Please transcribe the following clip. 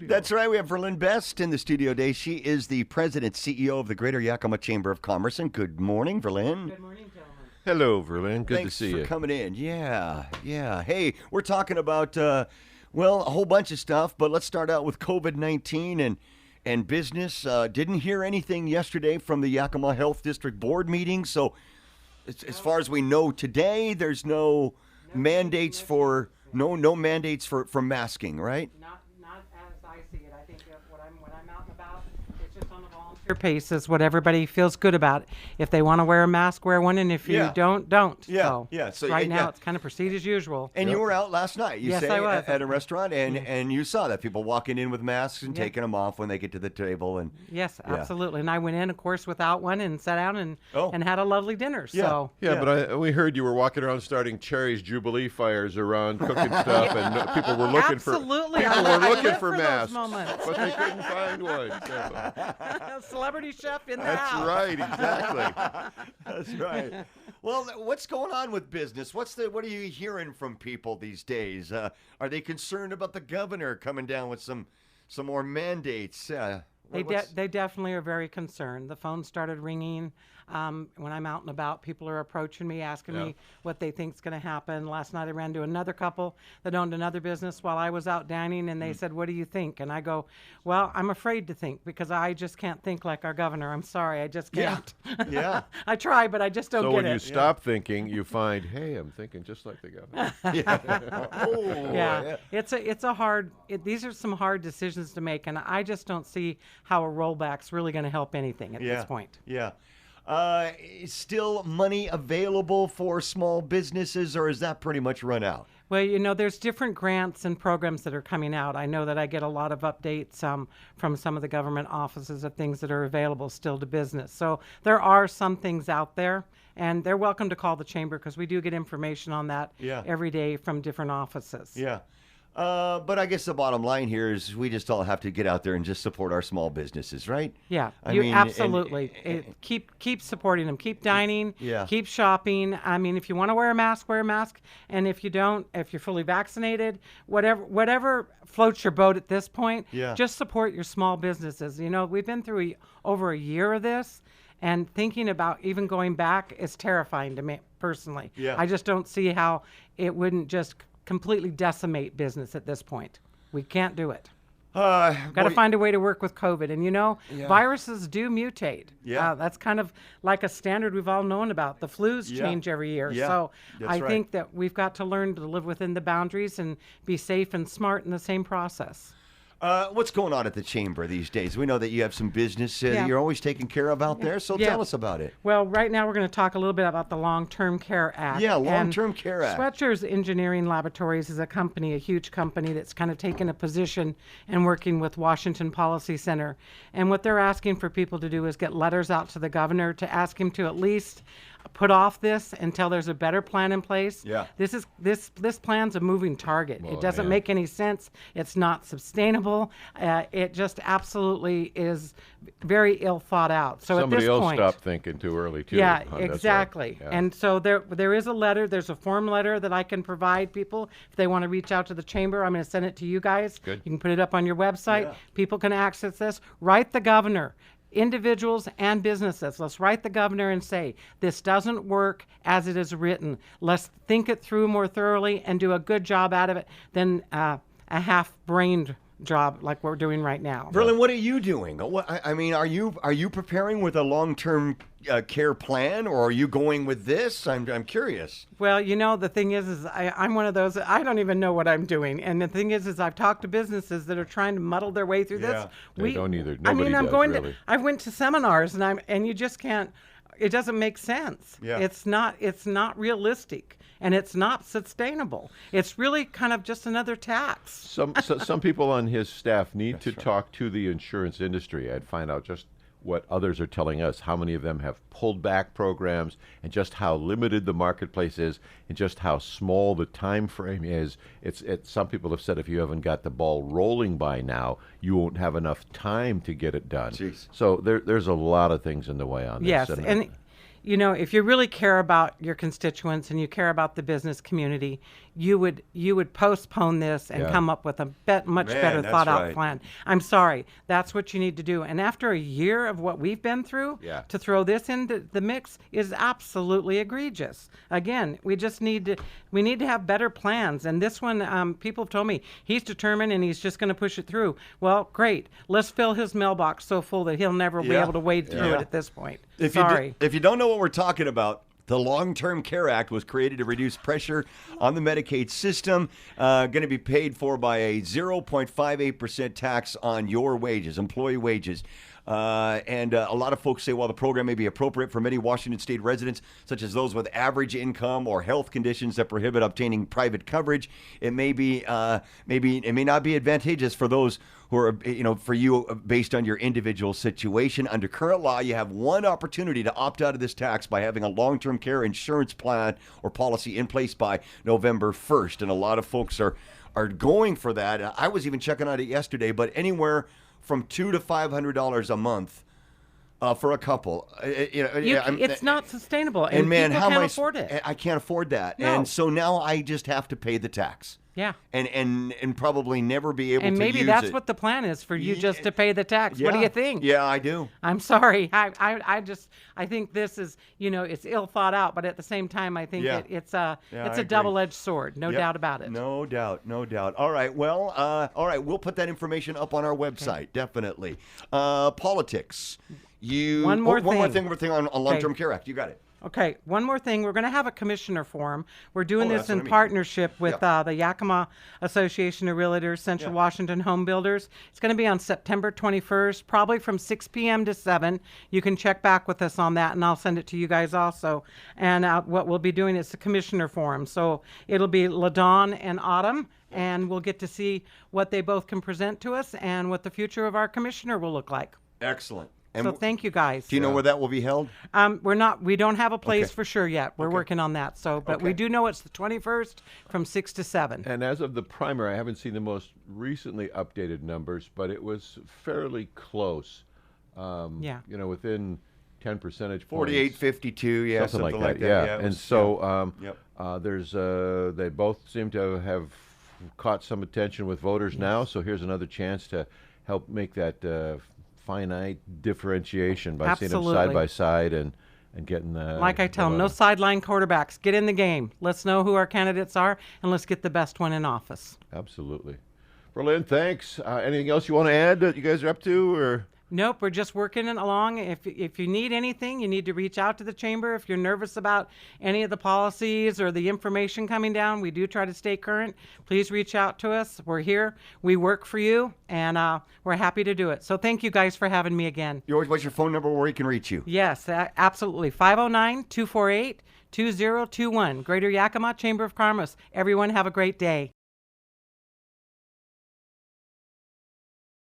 That's right. We have Verlynn Best in the studio today. She is the president, CEO of the Greater Yakima Chamber of Commerce. And good morning, Verlynn. Good morning, gentlemen. Hello, Verlynn. Good Thanks to see for you. coming in. Yeah. Hey, we're talking about, a whole bunch of stuff, but let's start out with COVID-19 and business. Didn't hear anything yesterday from the Yakima Health District Board meeting. So as far as we know today, there's no mandates for masking, right? Not as I see it. I think that when I'm out and about, it's just on a volunteer basis. What everybody feels good about. If they want to wear a mask, wear one, and if you Yeah. don't. Yeah, So, yeah. So, right yeah. now, it's kind of proceed as usual. And you were out last night, you Yes, say, I was. at a restaurant, and you saw that people walking in with masks and Yeah. taking them off when they get to the table. And Yes, Yeah. absolutely. And I went in, of course, without one and sat down and Oh. had a lovely dinner. Yeah. So Yeah, but we heard you were walking around starting Cherry's Jubilee fires around cooking stuff, and people were looking absolutely. for I looking live for those masks, moments. but they couldn't find one. So. Celebrity chef in the That's house. right, exactly. That's right. Well, what's going on with business? What are you hearing from people these days? Are they concerned about the governor coming down with some more mandates? They definitely are very concerned. The phone started ringing when I'm out and about. People are approaching me, asking me what they think's going to happen. Last night I ran to another couple that owned another business while I was out dining, and they said, "What do you think?" And I go, "Well, I'm afraid to think because I just can't think like our governor. I'm sorry, I just can't." Yeah. I try, but I just don't So get when it. you stop thinking, you find, hey, I'm thinking just like the governor. Oh, Yeah, it's a hard. These are some hard decisions to make, and I just don't see how a rollback's really going to help anything at this point. Yeah. Is still money available for small businesses, or is that pretty much run out? Well, there's different grants and programs that are coming out. I know that I get a lot of updates from some of the government offices of things that are available still to business. So there are some things out there, and they're welcome to call the chamber because we do get information on that every day from different offices. Yeah. But I guess the bottom line here is we just all have to get out there and just support our small businesses, right? Yeah, I you mean, absolutely. Keep supporting them. Keep dining. Yeah. Keep shopping. I mean, if you want to wear a mask, wear a mask. And if you don't, if you're fully vaccinated, whatever floats your boat at this point, just support your small businesses. We've been through over a year of this, and thinking about even going back is terrifying to me personally. Yeah. I just don't see how it wouldn't just completely decimate business at this point. We can't do it. Got to find a way to work with COVID. And viruses do mutate. Yeah. That's kind of like a standard we've all known about. The flus change every year. Yeah. So That's I right. think that we've got to learn to live within the boundaries and be safe and smart in the same process. What's going on at the chamber these days? We know that you have some business that you're always taking care of out there, so tell us about it. Well, right now we're going to talk a little bit about the Long-Term Care Act. Yeah, And Long-Term Care Act. Swetcher's Engineering Laboratories is a huge company that's kind of taken a position and working with Washington Policy Center. And what they're asking for people to do is get letters out to the governor to ask him to at least put off this until there's a better plan in place. Yeah. This plan's a moving target. Well, it doesn't yeah. make any sense. It's not sustainable. It just absolutely is very ill thought out. So Somebody at this else point, stopped thinking too early, too. yeah, That's right. exactly. Yeah. And so there is a letter. There's a form letter that I can provide people if they want to reach out to the chamber. I'm going to send it to you guys. Good. You can put it up on your website. Yeah. People can access this. Write the governor. Individuals and businesses, let's write the governor and say, this doesn't work as it is written. Let's think it through more thoroughly and do a good job out of it than a half-brained job like we're doing right now. Verlynn, what are you doing? I mean, are you preparing with a long-term care plan, or are you going with this? I'm curious. Well, the thing is I'm one of those, I don't even know what I'm doing. And the thing is I've talked to businesses that are trying to muddle their way through this. They don't either. I mean, Nobody I'm does, going really. I went to seminars and you just can't, it doesn't make sense. Yeah. It's not realistic. And it's not sustainable. It's really kind of just another tax. Some people on his staff need to talk to the insurance industry and find out just what others are telling us, how many of them have pulled back programs, and just how limited the marketplace is, and just how small the time frame is. Some people have said if you haven't got the ball rolling by now, you won't have enough time to get it done. Jeez. So there's a lot of things in the way on this. Yes, and if you really care about your constituents and you care about the business community, you would postpone this and come up with a much better that's thought out right. plan. I'm sorry. That's what you need to do. And after a year of what we've been through, to throw this into the mix is absolutely egregious. Again, we need to have better plans. And this one, people have told me he's determined and he's just going to push it through. Well, great. Let's fill his mailbox so full that he'll never be able to wade through it at this point. If you don't know what we're talking about, the Long-Term Care Act was created to reduce pressure on the Medicaid system, going to be paid for by a 0.58% tax on your wages, employee wages. And a lot of folks say, well, the program may be appropriate for many Washington state residents, such as those with average income or health conditions that prohibit obtaining private coverage. It may not be advantageous for those who are, for you based on your individual situation. Under current law, you have one opportunity to opt out of this tax by having a long-term care insurance plan or policy in place by November 1st. And a lot of folks are going for that. I was even checking on it yesterday, but anywhere from $200 to $500 a month for a couple. It's not sustainable, and man, people how can't am afford it. I can't afford that, No. and so now I just have to pay the tax. Yeah. And probably never be able to use it. And maybe that's what the plan is, for you just to pay the tax. What do you think? Yeah, I do. I'm sorry. I think this is, it's ill thought out, but at the same time, I think it's a double-edged sword. No doubt about it. No doubt. All right. Well, we'll put that information up on our website. Definitely. Politics. One more thing on Long-Term Care Act. You got it. Okay, one more thing. We're going to have a commissioner forum. We're doing this that's in what I mean. partnership with the Yakima Association of Realtors, Central Washington Home Builders. It's going to be on September 21st, probably from 6 p.m. to 7. You can check back with us on that, and I'll send it to you guys also. And what we'll be doing is the commissioner forum. So it'll be LaDawn and Autumn, and we'll get to see what they both can present to us and what the future of our commissioner will look like. Excellent. So thank you, guys. Do you know where that will be held? We don't have a place for sure yet. We're working on that. But we do know it's the 21st from 6 to 7. And as of the primary, I haven't seen the most recently updated numbers, but it was fairly close. Within 10 percentage points. 48-52, something like that. Yeah. And so there's they both seem to have caught some attention with voters now. So here's another chance to help make that finite differentiation by seeing them side by side and getting the. Like I tell them, no sideline quarterbacks. Get in the game. Let's know who our candidates are, and let's get the best one in office. Absolutely. Verlynn, thanks. Anything else you want to add that you guys are up to, or? Nope, we're just working it along. If you need anything, you need to reach out to the chamber. If you're nervous about any of the policies or the information coming down, we do try to stay current. Please reach out to us. We're here. We work for you, and we're happy to do it. So thank you guys for having me again. What's your phone number where we can reach you? Yes, absolutely. 509-248-2021. Greater Yakima Chamber of Commerce. Everyone have a great day.